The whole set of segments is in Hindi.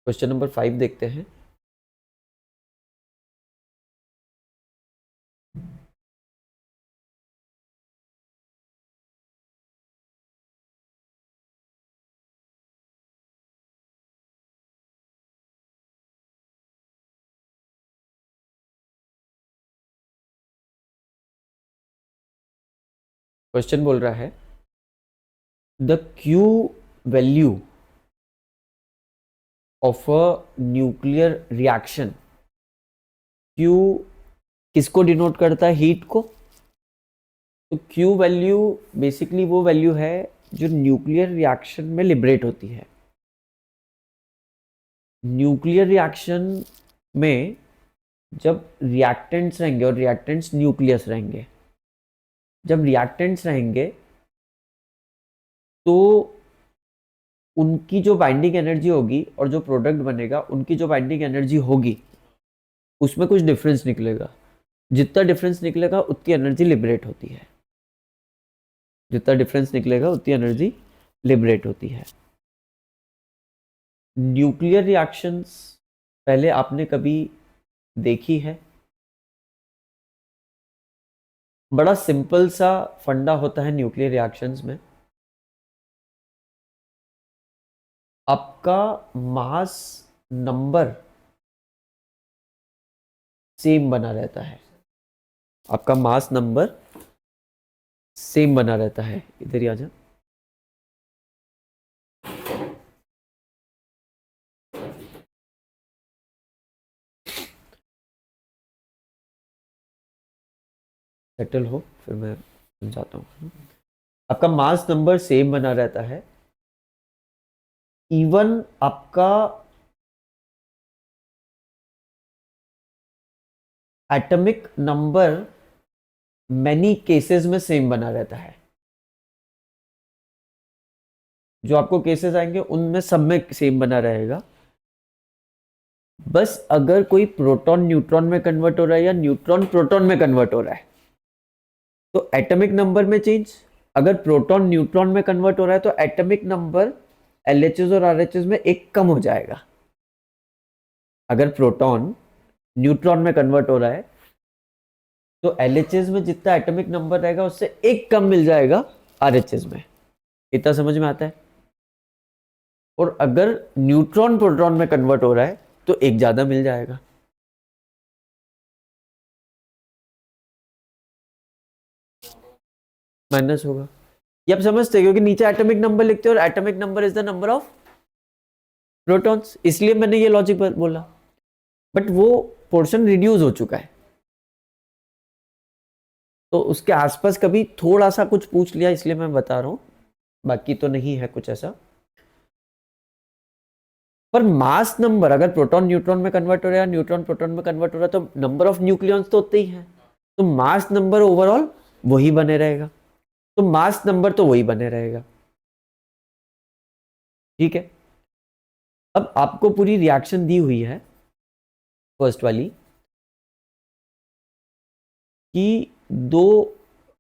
क्वेश्चन नंबर 5 देखते हैं। क्वेश्चन बोल रहा है the Q value of a nuclear reaction. Q किसको डिनोट करता है? हीट को। तो क्यू वैल्यू बेसिकली वो वैल्यू है जो न्यूक्लियर रिएक्शन में लिबरेट होती है। न्यूक्लियर रिएक्शन में जब रिएक्टेंट्स रहेंगे और रिएक्टेंट्स न्यूक्लियस रहेंगे, जब रिएक्टेंट्स रहेंगे तो उनकी जो बाइंडिंग एनर्जी होगी और जो प्रोडक्ट बनेगा उनकी जो बाइंडिंग एनर्जी होगी उसमें कुछ डिफरेंस निकलेगा। जितना डिफरेंस निकलेगा उतनी एनर्जी लिबरेट होती है। जितना डिफरेंस निकलेगा उतनी एनर्जी लिबरेट होती है। न्यूक्लियर रिएक्शंस पहले आपने कभी देखी है? बड़ा सिंपल सा फंडा होता है न्यूक्लियर रिएक्शंस में। आपका मास नंबर सेम बना रहता है। आपका मास नंबर सेम बना रहता है। इधर ही आ जा। सेटल हो फिर मैं समझाता हूँ। आपका मास नंबर सेम बना रहता है। इवन आपका एटॉमिक नंबर मैनी केसेस में सेम बना रहता है। जो आपको केसेस आएंगे उनमें सब में सेम बना रहेगा। बस अगर कोई प्रोटॉन न्यूट्रॉन में कन्वर्ट हो रहा है या न्यूट्रॉन प्रोटॉन में कन्वर्ट हो रहा है तो एटॉमिक नंबर में चेंज। अगर प्रोटॉन न्यूट्रॉन में कन्वर्ट हो रहा है तो एटॉमिक नंबर एलएचएस और आरएचएस में एक कम हो जाएगा। अगर प्रोटॉन न्यूट्रॉन में कन्वर्ट हो रहा है तो एलएचएस में जितना एटॉमिक नंबर रहेगा उससे एक कम मिल जाएगा आरएचएस में। इतना समझ में आता है? और अगर न्यूट्रॉन प्रोटॉन में कन्वर्ट हो रहा है तो एक ज्यादा मिल जाएगा। माइनस होगा। ये आप समझते हैं क्योंकि नीचे एटॉमिक नंबर लिखते हैं और atomic number is the number of protons, इसलिए मैंने ये लॉजिक बोला। बट वो पोर्शन रिड्यूस हो चुका है तो उसके आसपास कभी थोड़ा सा कुछ पूछ लिया इसलिए मैं बता रहा हूं, बाकी तो नहीं है कुछ ऐसा। पर मास नंबर अगर प्रोटॉन न्यूट्रॉन में कन्वर्ट हो रहा है, न्यूट्रॉन प्रोटॉन में कन्वर्ट हो रहा है तो नंबर ऑफ न्यूक्लियॉन्स तो होते ही हैं। तो मास नंबर ओवरऑल वही बने रहेगा। तो मास नंबर तो वही बने रहेगा। ठीक है। अब आपको पूरी रिएक्शन दी हुई है फर्स्ट वाली कि दो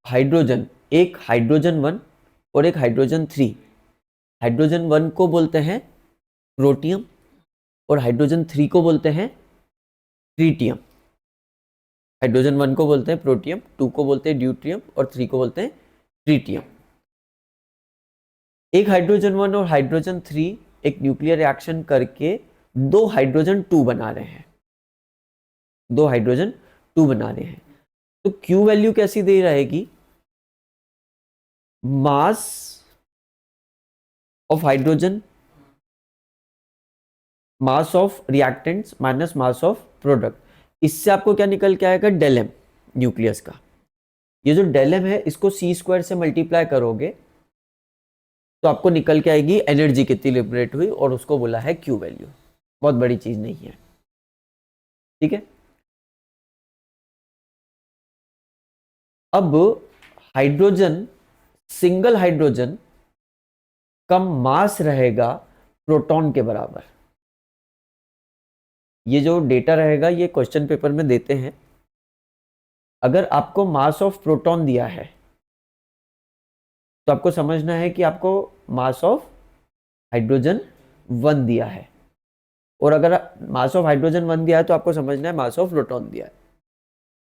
हाइड्रोजन, एक हाइड्रोजन 1 और एक हाइड्रोजन 3। हाइड्रोजन 1 को बोलते हैं प्रोटियम और हाइड्रोजन 3 को बोलते हैं ट्रीटियम। हाइड्रोजन 1 को बोलते हैं प्रोटियम, 2 को बोलते हैं ड्यूट्रियम और 3 को बोलते हैं ट्रीटियम। एक हाइड्रोजन 1 और हाइड्रोजन 3 एक न्यूक्लियर रिएक्शन करके दो हाइड्रोजन 2 बना रहे हैं। दो हाइड्रोजन 2 बना रहे हैं। तो क्यू वैल्यू कैसी दे रहेगी? Mass of hydrogen, mass of reactants minus mass of product. इससे आपको क्या निकल के आएगा? डेल एम न्यूक्लियस का। ये जो डेल एम है इसको सी स्क्वायर से मल्टीप्लाई करोगे तो आपको निकल के आएगी एनर्जी कितनी लिबरेट हुई और उसको बोला है क्यू वैल्यू। बहुत बड़ी चीज नहीं है। ठीक है। अब हाइड्रोजन, सिंगल हाइड्रोजन का मास रहेगा प्रोटॉन के बराबर। ये जो डेटा रहेगा ये क्वेश्चन पेपर में देते हैं। अगर आपको मास ऑफ प्रोटॉन दिया है तो आपको समझना है कि आपको मास ऑफ हाइड्रोजन 1 दिया है और अगर मास ऑफ हाइड्रोजन 1 दिया है तो आपको समझना है मास ऑफ प्रोटॉन दिया है।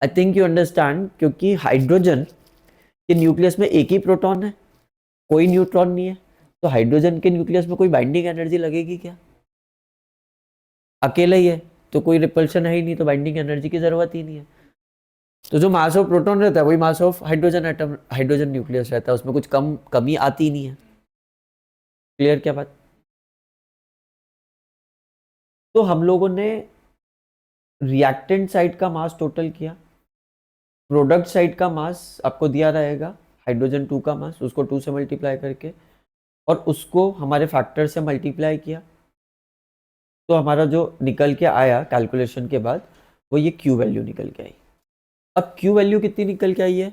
आई थिंक यू अंडरस्टैंड, क्योंकि हाइड्रोजन के न्यूक्लियस में एक ही प्रोटॉन है, कोई न्यूट्रॉन नहीं है, तो हाइड्रोजन के न्यूक्लियस में कोई बाइंडिंग एनर्जी लगेगी क्या? अकेला ही है तो कोई रिपल्शन है ही नहीं, तो बाइंडिंग एनर्जी की जरूरत ही नहीं है। तो जो मास ऑफ प्रोटॉन रहता है वही mass of hydrogen atom, hydrogen nucleus रहता है, उसमें कुछ कमी आती ही नहीं है। क्लियर क्या बात? तो हम लोगों ने रिएक्टेंट साइड का मास टोटल किया, प्रोडक्ट साइड का मास आपको दिया रहेगा हाइड्रोजन 2 का मास, उसको 2 से मल्टीप्लाई करके और उसको हमारे फैक्टर से मल्टीप्लाई किया, तो हमारा जो निकल के आया कैलकुलेशन के बाद वो ये क्यू वैल्यू निकल के आई। अब क्यू वैल्यू कितनी निकल के आई है?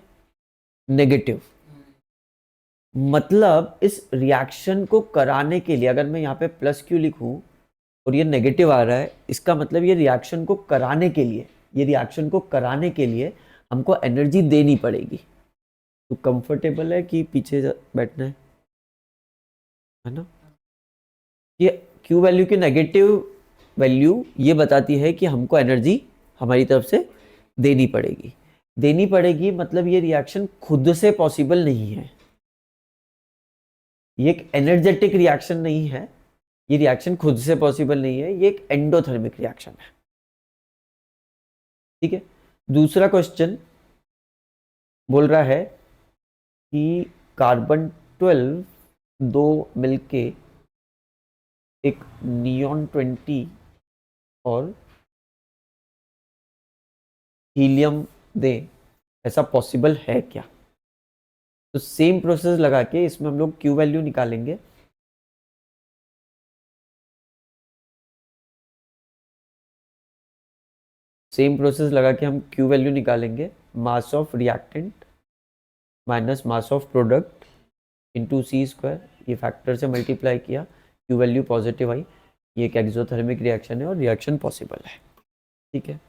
नेगेटिव। मतलब इस रिएक्शन को कराने के लिए अगर मैं यहाँ पे प्लस क्यू लिखूं और ये नेगेटिव आ रहा है, इसका मतलब ये रिएक्शन को कराने के लिए, ये रिएक्शन को कराने के लिए हमको एनर्जी देनी पड़ेगी। तो कंफर्टेबल है कि पीछे बैठना है ना? ये क्यू वैल्यू की नेगेटिव वैल्यू ये बताती है कि हमको एनर्जी हमारी तरफ से देनी पड़ेगी। देनी पड़ेगी मतलब ये रिएक्शन खुद से पॉसिबल नहीं है, ये एक एनर्जेटिक रिएक्शन नहीं है, ये रिएक्शन खुद से पॉसिबल नहीं है, ये एक एंडोथर्मिक रिएक्शन है। ठीक है। दूसरा क्वेश्चन बोल रहा है कि कार्बन 12 दो मिलके एक नियॉन 20 और हीलियम दे, ऐसा पॉसिबल है क्या? तो सेम प्रोसेस लगा के इसमें हम लोग क्यू वैल्यू निकालेंगे। सेम प्रोसेस लगा के हम क्यू वैल्यू निकालेंगे, mass of reactant minus mass of product into C square, ये फैक्टर से मल्टीप्लाई किया, क्यू वैल्यू पॉजिटिव आई, ये एक एक्सोथर्मिक रिएक्शन है और रिएक्शन पॉसिबल है। ठीक है।